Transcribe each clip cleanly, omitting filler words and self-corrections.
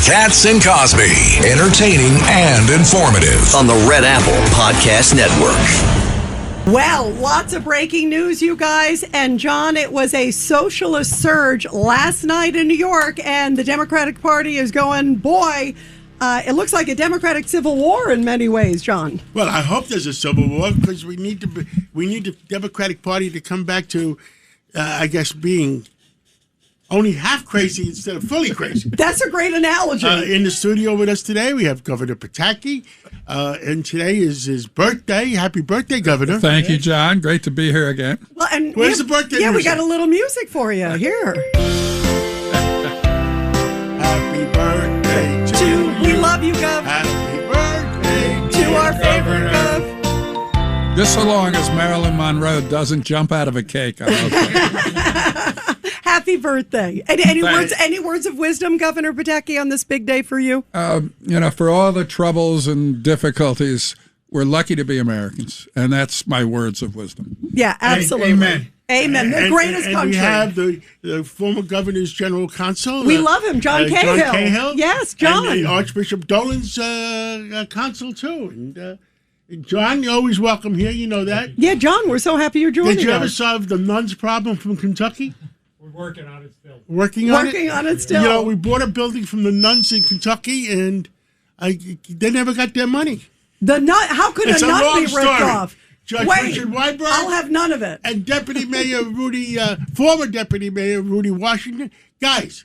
Katz and Cosby, entertaining and informative on the Red Apple Podcast Network. Well, lots of breaking news, you guys. And John, it was a socialist surge last night in New York, and the Democratic Party is going, boy, it looks like a Democratic civil war in many ways, John. Well, I hope there's a civil war because we need the Democratic Party to come back to, I guess, being only half crazy instead of fully crazy. That's a great analogy. In the studio with us today, we have Governor Pataki, and today is his birthday. Happy birthday, Governor. Thank you, John. Great to be here again. Well, and where's the birthday music? We got a little music for you. Here. Happy birthday to you. We love you, Gov. Happy birthday to our favorite Gov. Just so long as Marilyn Monroe doesn't jump out of a cake, I'm okay. Happy birthday. Any words of wisdom, Governor Pataki, on this big day for you? For all the troubles and difficulties, we're lucky to be Americans, and that's my words of wisdom. Yeah, absolutely. Amen. Amen. The greatest country. We have the former governor's general counsel. We love him, John Cahill. John Cahill. Yes, John. And Archbishop Dolan's counsel, too. And John, you're always welcome here. You know that. Yeah, John, we're so happy you're joining us. Did you ever solve the nuns problem from Kentucky? We're working on it still. Working on it still. You know, we bought a building from the nuns in Kentucky, and they never got their money. How could a nun be ripped off? Judge Richard Weinberg. I'll have none of it. And former Deputy Mayor Rudy Washington. Guys,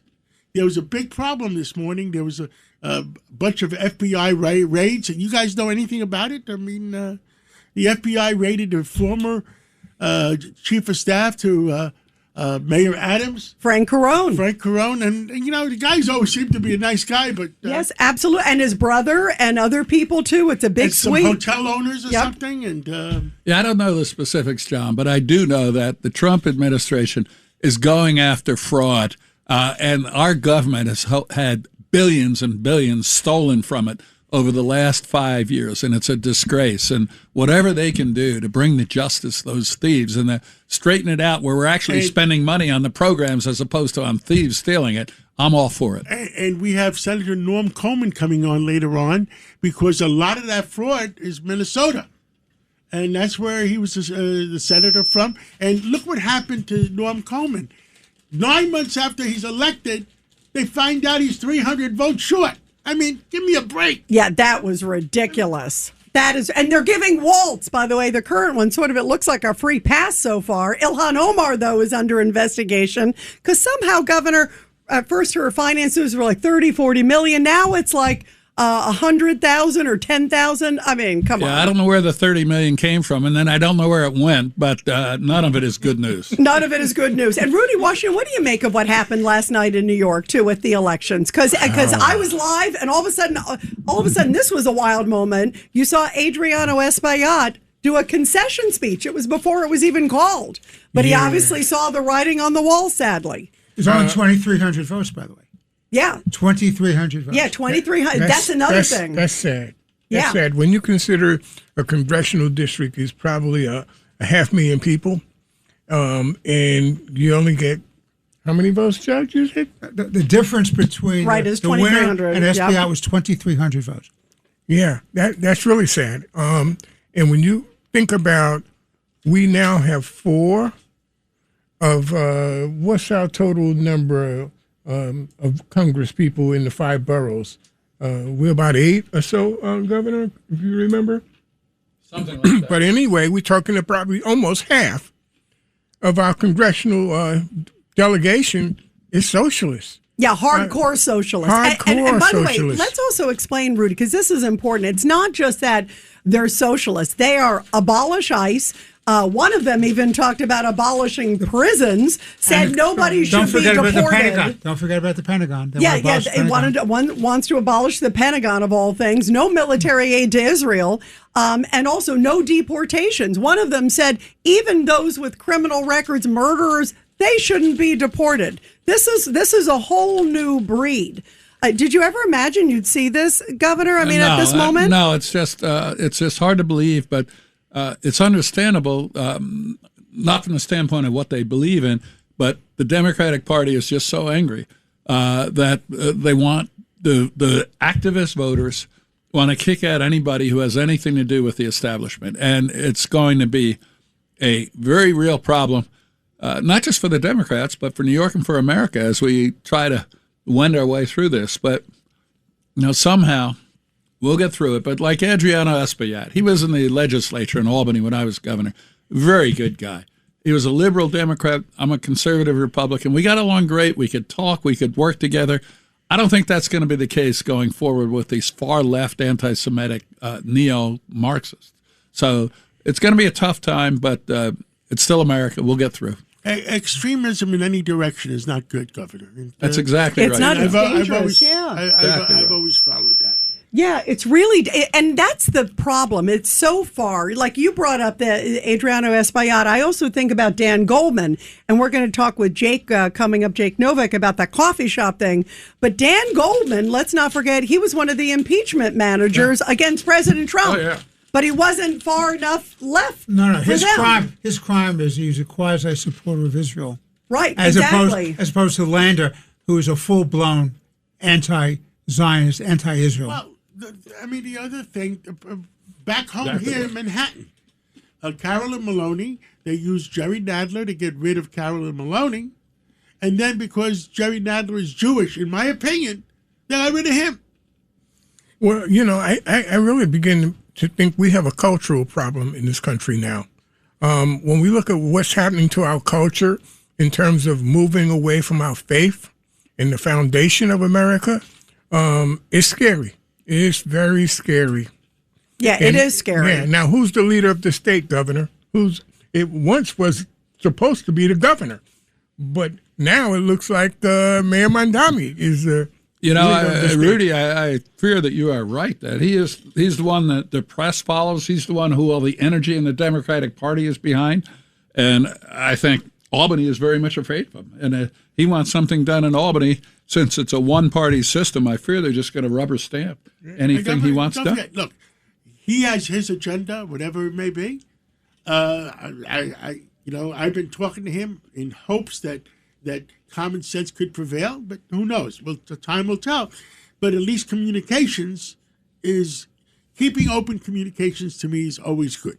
there was a big problem this morning. There was a bunch of FBI raids. And you guys know anything about it? I mean, the FBI raided the former chief of staff to Mayor Adams. Frank Carone. And the guys always seem to be a nice guy, but... yes, absolutely. And his brother and other people, too. It's a big suite. Some hotel owners or something. And I don't know the specifics, John, but I do know that the Trump administration is going after fraud, and our government has had billions and billions stolen from it over the last 5 years, and it's a disgrace. And whatever they can do to bring to justice those thieves and straighten it out where we're actually spending money on the programs as opposed to on thieves stealing it, I'm all for it. And we have Senator Norm Coleman coming on later on because a lot of that fraud is Minnesota. And that's where he was the senator from. And look what happened to Norm Coleman. 9 months after he's elected, they find out he's 300 votes short. I mean, give me a break. Yeah, that was ridiculous. And they're giving Waltz, by the way, the current one, sort of, it looks like a free pass so far. Ilhan Omar, though, is under investigation because somehow, Governor, at first her finances were like 30, 40 million. Now it's like 100,000 or 10,000. I mean, come on. I don't know where the 30 million came from, and then I don't know where it went, but none of it is good news. None of it is good news. And Rudy Washington, what do you make of what happened last night in New York, too, with the elections? Because I was live, and all of a sudden, this was a wild moment. You saw Adriano Espaillat do a concession speech. It was before it was even called. But he obviously saw the writing on the wall, sadly. There's only 2,300 votes, by the way. Yeah. 2,300 votes. Yeah, 2,300. That's another thing. That's sad. That's sad. When you consider a congressional district is probably a 500,000 people, and you only get how many votes, Judge? You said? The difference between the winner and SBI was 2,300 votes. Yeah, that's really sad. And when you think about, we now have 4 of what's our total number of Congress people in the 5 boroughs. We're about 8 or so, Governor, if you remember. Something like that. But anyway, we're talking about probably almost half of our congressional delegation is socialists. Yeah, hardcore socialists. And by the way, let's also explain, Rudy, because this is important. It's not just that they're socialists. They are abolish ICE. One of them even talked about abolishing prisons, said nobody should be deported. Don't forget about the Pentagon. One wants to abolish the Pentagon, of all things. No military aid to Israel, and also no deportations. One of them said even those with criminal records, murderers, they shouldn't be deported. This is a whole new breed. Did you ever imagine you'd see this, Governor? I mean, at this moment? No, it's just hard to believe, but it's understandable, not from the standpoint of what they believe in, but the Democratic Party is just so angry that the activist voters want to kick out anybody who has anything to do with the establishment. And it's going to be a very real problem, not just for the Democrats, but for New York and for America as we try to wend our way through this. But, somehow we'll get through it. But like Adriano Espaillat, he was in the legislature in Albany when I was governor. Very good guy. He was a liberal Democrat. I'm a conservative Republican. We got along great. We could talk. We could work together. I don't think that's going to be the case going forward with these far-left, anti-Semitic, neo-Marxists. So it's going to be a tough time, but it's still America. We'll get through. Extremism in any direction is not good, Governor. That's exactly right. It's not I've dangerous, I've always followed that. Yeah, it's really, and that's the problem. It's so far, like you brought up the Adriano Espaillat. I also think about Dan Goldman, and we're going to talk with Jake coming up, Jake Novak, about that coffee shop thing. But Dan Goldman, let's not forget, he was one of the impeachment managers against President Trump. Oh, yeah. But he wasn't far enough left. No. His crime is he's a quasi supporter of Israel. Right, as exactly. As opposed to Lander, who is a full blown anti-Zionist, anti-Israel. Well, the other thing, back home here in Manhattan, Carolyn Maloney, they used Jerry Nadler to get rid of Carolyn Maloney. And then because Jerry Nadler is Jewish, in my opinion, they got rid of him. Well, I really begin to think we have a cultural problem in this country now. When we look at what's happening to our culture in terms of moving away from our faith and the foundation of America, it's scary. It's very scary. Yeah, it is scary. Yeah. Now, who's the leader of the state, Governor? It once was supposed to be the governor, but now it looks like Mayor Mondami is the Rudy, I fear that you are right. That he's the one that the press follows. He's the one who all the energy in the Democratic Party is behind, and I think Albany is very much afraid of him. And he wants something done in Albany. Since it's a one-party system, I fear they're just going to rubber stamp anything he wants done. Look, he has his agenda, whatever it may be. I've been talking to him in hopes that common sense could prevail, but who knows? Well, the time will tell. But at least keeping open communications to me is always good.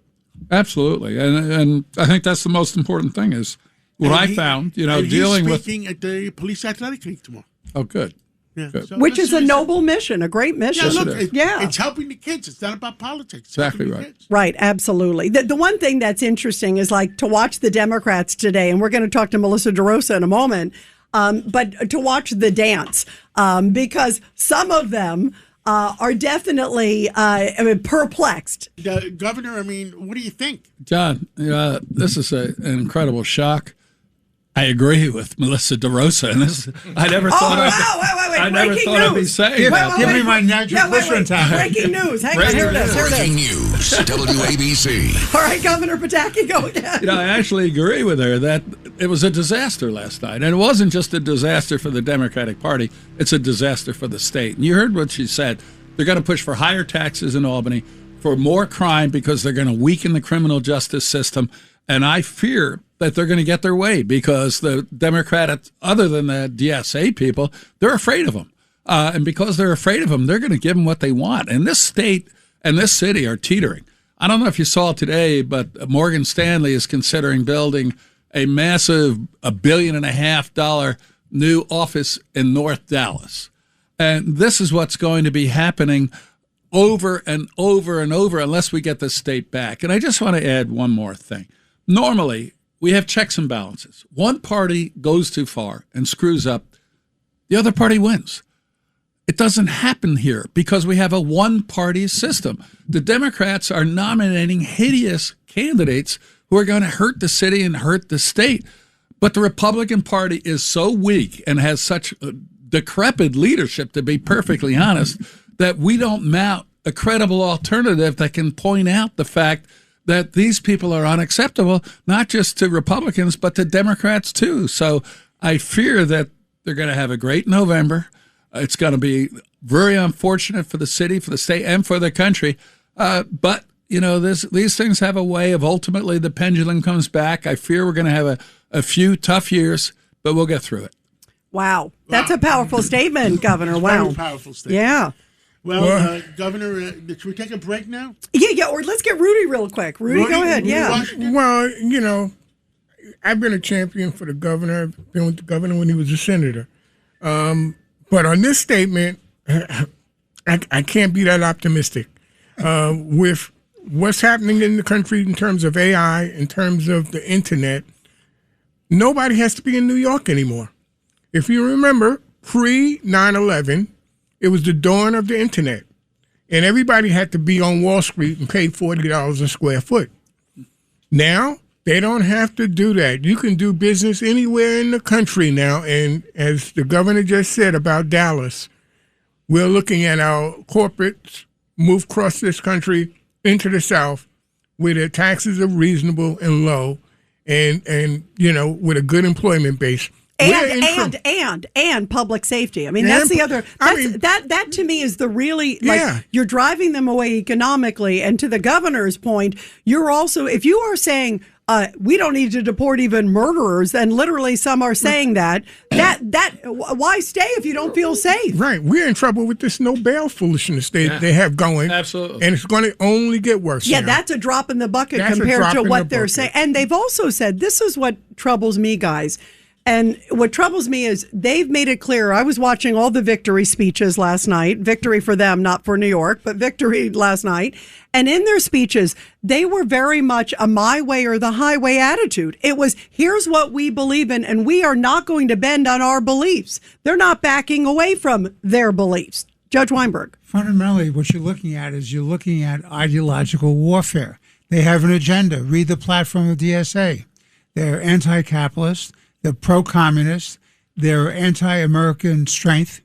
Absolutely, and I think that's the most important thing is what I found. Dealing with speaking at the police athletic league tomorrow. Oh, good. Yeah. Good. So Which is a noble mission, a great mission. Yeah, look, Yeah. It's helping the kids. It's not about politics. It's Exactly helping the right. kids. Right, absolutely. The one thing that's interesting is like to watch the Democrats today, and we're going to talk to Melissa DeRosa in a moment, but to watch the dance, because some of them are definitely perplexed. Governor, what do you think? John, this is an incredible shock. I agree with Melissa DeRosa, and this I never thought wait. I never Breaking thought I'd be news. saying that. Give me my natural Bushman time. Breaking news. Hang on, here it is. Breaking news, WABC. All right, Governor Pataki, go again. I actually agree with her that it was a disaster last night. And it wasn't just a disaster for the Democratic Party, it's a disaster for the state. And you heard what she said. They're going to push for higher taxes in Albany, for more crime because they're going to weaken the criminal justice system. And I fear that they're going to get their way because the Democrats, other than the DSA people, they're afraid of them. And because they're afraid of them, they're going to give them what they want. And this state and this city are teetering. I don't know if you saw today, but Morgan Stanley is considering building a massive $1.5 billion new office in North Dallas. And this is what's going to be happening over and over and over unless we get the state back. And I just want to add one more thing. Normally, we have checks and balances. One party goes too far and screws up, the other party wins. It doesn't happen here because we have a one-party system. The Democrats are nominating hideous candidates who are going to hurt the city and hurt the state. But the Republican Party is so weak and has such decrepit leadership, to be perfectly honest, that we don't mount a credible alternative that can point out the fact that these people are unacceptable, not just to Republicans, but to Democrats too. So I fear that they're going to have a great November. It's going to be very unfortunate for the city, for the state, and for the country. But, these things have a way of ultimately the pendulum comes back. I fear we're going to have a few tough years, but we'll get through it. Wow. That's a powerful statement, Governor. Wow. Very powerful statement. Yeah. Well, Governor, should we take a break now? Yeah, or let's get Rudy real quick. Rudy, go ahead. Rudy Yeah. Washington? Well, I've been a champion for the governor. I've been with the governor when he was a senator. But on this statement, I can't be that optimistic. With what's happening in the country in terms of AI, in terms of the internet, nobody has to be in New York anymore. If you remember, pre 9/11, it was the dawn of the internet. And everybody had to be on Wall Street and pay $40 a square foot. Now, they don't have to do that. You can do business anywhere in the country now. And as the governor just said about Dallas, we're looking at our corporates move across this country into the South where their taxes are reasonable and low and with a good employment base. And public safety. I mean, that's the other. That to me is the really you're driving them away economically. And to the governor's point, you're also, if you are saying we don't need to deport even murderers, and literally some are saying that why stay if you don't feel safe? Right, we're in trouble with this no bail foolishness they have going. Absolutely, and it's going to only get worse. Yeah, now. That's a drop in the bucket compared to what they're saying. And they've also said, this is what troubles me, guys. And what troubles me is they've made it clear. I was watching all the victory speeches last night. Victory for them, not for New York, but victory last night. And in their speeches, they were very much a my way or the highway attitude. It was, here's what we believe in, and we are not going to bend on our beliefs. They're not backing away from their beliefs. Judge Weinberg. Fundamentally, what you're looking at is you're looking at ideological warfare. They have an agenda. Read the platform of DSA. They're anti-capitalist. They're pro-communist. They're anti-American strength.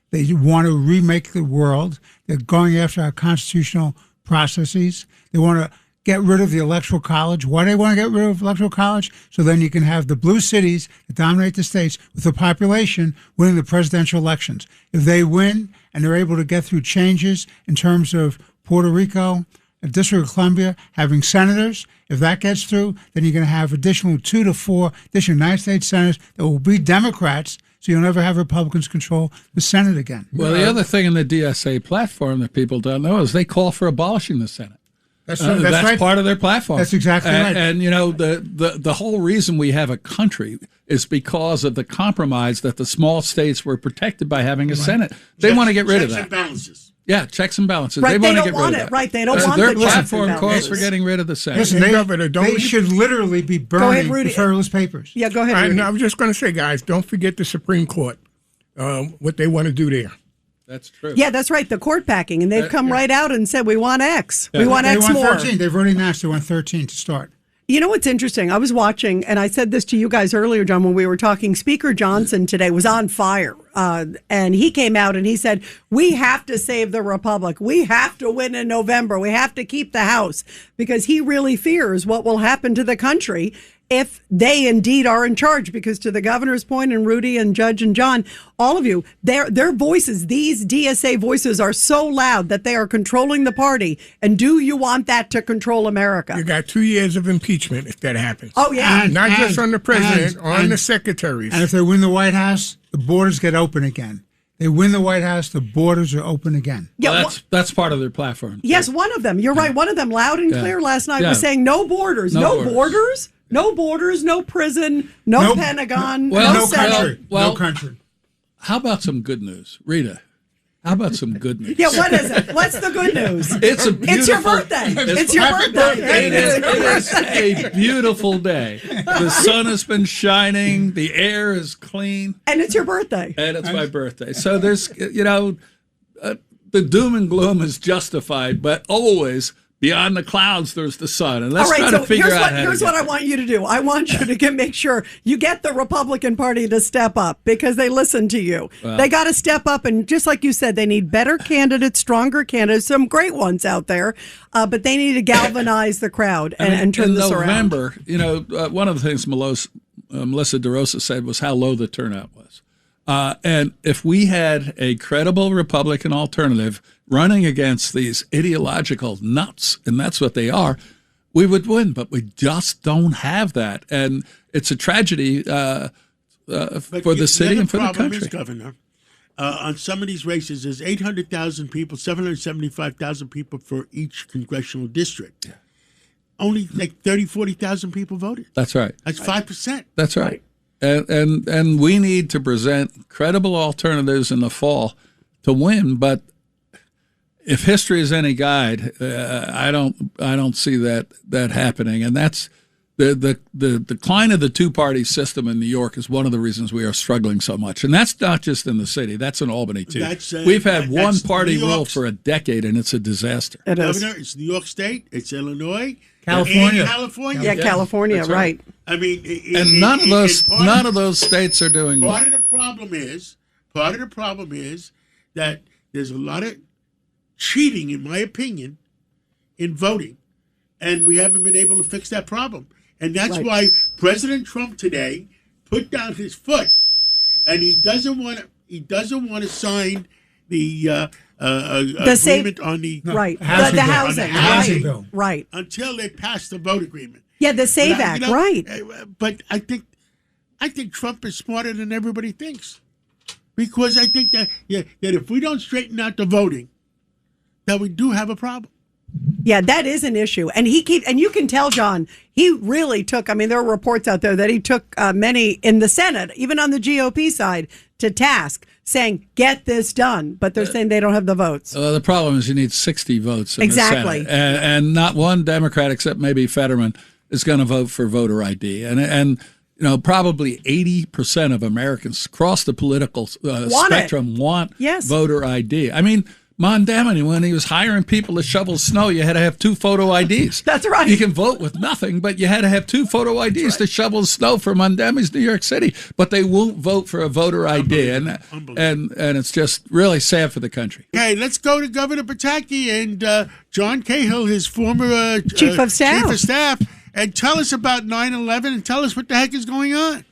They want to remake the world. They're going after our constitutional processes. They want to get rid of the Electoral College. Why do they want to get rid of Electoral College? So then you can have the blue cities that dominate the states with the population winning the presidential elections. If they win and they're able to get through changes in terms of Puerto Rico, the District of Columbia having senators, if that gets through, then you're going to have additional 2 to 4 additional United States senators that will be Democrats, so you'll never have Republicans control the Senate again. Well, the other thing in the DSA platform that people don't know is they call for abolishing the Senate. That's right. Part of their platform. That's exactly right. And the whole reason we have a country is because of the compromise that the small states were protected by having a Senate. They want to get rid of that. Checks and balances. Yeah, checks and balances. Right, they want to get rid of that. Right, they don't want their the checks platform and calls balances. for getting rid of the Senate. Listen, they should literally be burning the Federalist Papers. Yeah, go ahead, Rudy. I was just going to say, guys, don't forget the Supreme Court, what they want to do there. That's true. Yeah, that's right, the court packing. And they've come right out and said, we want X. We want X more. 13. They've already announced they want 13 to start. You know what's interesting? I was watching, and I said this to you guys earlier, John, when we were talking. Speaker Johnson today was on fire. And he came out and he said, we have to save the Republic. We have to win in November. We have to keep the House, because he really fears what will happen to the country if they indeed are in charge. Because to the governor's point, and Rudy and Judge and John, all of you, their voices, these DSA voices are so loud that they are controlling the party. And do you want that to control America? You got 2 years of impeachment if that happens. Oh, yeah. Not just on the president, on the secretaries. And if they win the White House, the borders get open again. They win the White House, the borders are open again. Yeah, well, that's part of their platform. Yes, one of them. You're right. One of them, loud and clear last night, was saying no borders. No borders? No borders, no prison, no Pentagon, no Senate. No country. How about some good news? Rita, how about some good news? Yeah, what is it? What's the good news? It's a beautiful... It's your birthday. It's your birthday. It is a beautiful day. The sun has been shining. The air is clean. And it's your birthday. And it's my birthday. So there's, the doom and gloom is justified, but always... beyond the clouds, there's the sun. And let's try to figure out here's what I want you to do. I want you to make sure you get the Republican Party to step up, because they listen to you. Well, they got to step up. And just like you said, they need better candidates, stronger candidates, some great ones out there. But they need to galvanize the crowd and turn this around. In November, one of the things Melissa DeRosa said was how low the turnout was. And if we had a credible Republican alternative running against these ideological nuts, and that's what they are, we would win. But we just don't have that. And it's a tragedy. for the city and for the country. Governor, on some of these races, there's 800,000 people, 775,000 people for each congressional district. Yeah. Only like 30, 40,000 people voted. That's right. That's 5%. That's right. And we need to present credible alternatives in the fall to win. But if history is any guide, I don't see that happening. And that's the decline of the two-party system in New York is one of the reasons we are struggling so much. And that's not just in the city. That's in Albany, too. We've had one-party rule for a decade, and it's a disaster. Governor, it's New York State, it's Illinois, California. Yeah, California, right. I mean, and none of those states are doing well. Part of the problem is that there's a lot of cheating, in my opinion, in voting, and we haven't been able to fix that problem. And that's why President Trump today put down his foot, and he doesn't want to sign the agreement on the housing bill. Right. Until they pass the vote agreement. Yeah, the SAVE Act, right. But I think Trump is smarter than everybody thinks, because I think that if we don't straighten out the voting, that we do have a problem. Yeah, that is an issue. And you can tell, John, he really took, I mean, there are reports out there that he took many in the Senate, even on the GOP side, to task, saying, get this done. But they're saying they don't have the votes. The problem is you need 60 votes in the Senate. And not one Democrat, except maybe Fetterman, is going to vote for voter ID. And probably 80% of Americans across the political spectrum want voter ID. I mean, Mondamini, when he was hiring people to shovel snow, you had to have 2 photo IDs. That's right. You can vote with nothing, but you had to have 2 photo IDs to shovel snow for Mondamini's New York City. But they won't vote for a voter ID, and it's just really sad for the country. Okay, let's go to Governor Pataki and John Cahill, his former Chief of Staff, and tell us about 9/11 and tell us what the heck is going on.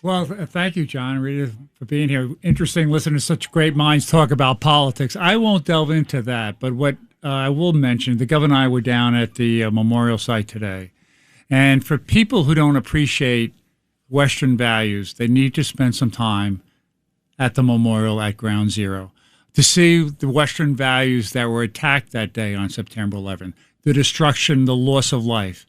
Well, thank you, John and Rita, for being here. Interesting listening to such great minds talk about politics. I won't delve into that, but what I will mention, the governor and I were down at the memorial site today. And for people who don't appreciate Western values, they need to spend some time at the memorial at Ground Zero to see the Western values that were attacked that day on September 11th, the destruction, the loss of life,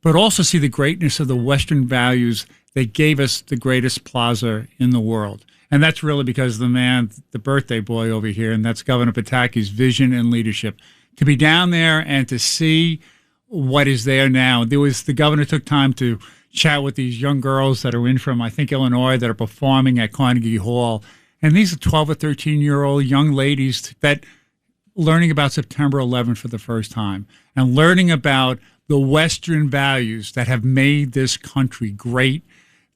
but also see the greatness of the Western values that gave us the greatest plaza in the world. And that's really because the man, the birthday boy over here, and that's Governor Pataki's vision and leadership. To be down there and to see what is there now. The governor took time to chat with these young girls that are in from, I think, Illinois, that are performing at Carnegie Hall. And these are 12 or 13-year-old young ladies that learning about September 11th for the first time and learning about the Western values that have made this country great,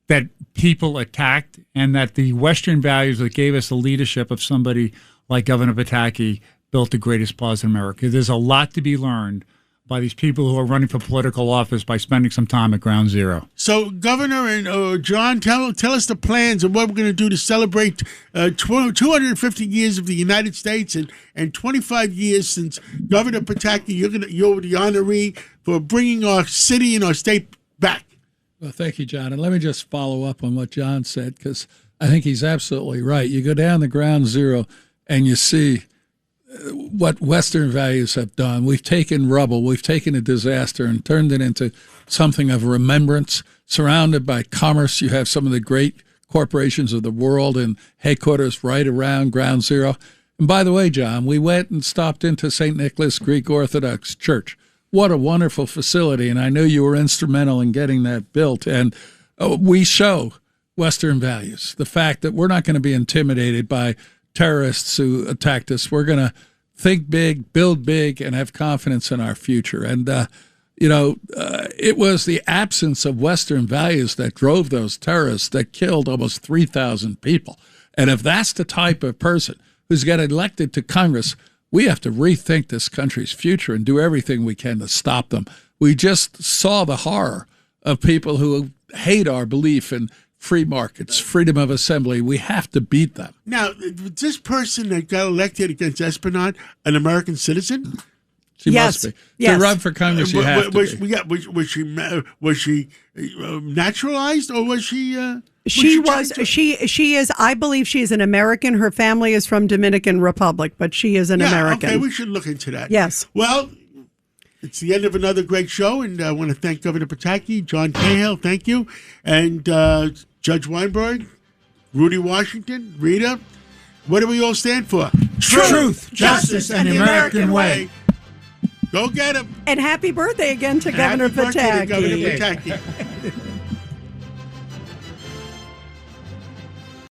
that people attacked, and that the Western values that gave us the leadership of somebody like Governor Pataki built the greatest plaza in America. There's a lot to be learned by these people who are running for political office by spending some time at Ground Zero. So, Governor and John, tell us the plans of what we're going to do to celebrate 250 years of the United States and 25 years since Governor Pataki, you're the honoree for bringing our city and our state back. Well, thank you, John. And let me just follow up on what John said, because I think he's absolutely right. You go down to Ground Zero and you see what Western values have done. We've taken rubble, we've taken a disaster and turned it into something of remembrance. Surrounded by commerce, you have some of the great corporations of the world and headquarters right around Ground Zero. And by the way, John, we went and stopped into St. Nicholas Greek Orthodox Church. What a wonderful facility, and I know you were instrumental in getting that built. And we show Western values, the fact that we're not going to be intimidated by terrorists who attacked us. We're going to think big, build big, and have confidence in our future. And, it was the absence of Western values that drove those terrorists that killed almost 3,000 people. And if that's the type of person who's got elected to Congress, we have to rethink this country's future and do everything we can to stop them. We just saw the horror of people who hate our belief in free markets, freedom of assembly. We have to beat them. Now, this person that got elected against Esplanade, an American citizen? She must be. To run for Congress, you have to be. Was she naturalized, or was she... She is, I believe she is an American. Her family is from Dominican Republic, but she is an American. Okay, we should look into that. Yes. Well, it's the end of another great show, and I want to thank Governor Pataki, John Cahill, thank you, and Judge Weinberg, Rudy Washington, Rita. What do we all stand for? Truth, justice, and the American way. Go get him. And happy birthday again to Governor Happy birthday to Pataki. Governor Pataki.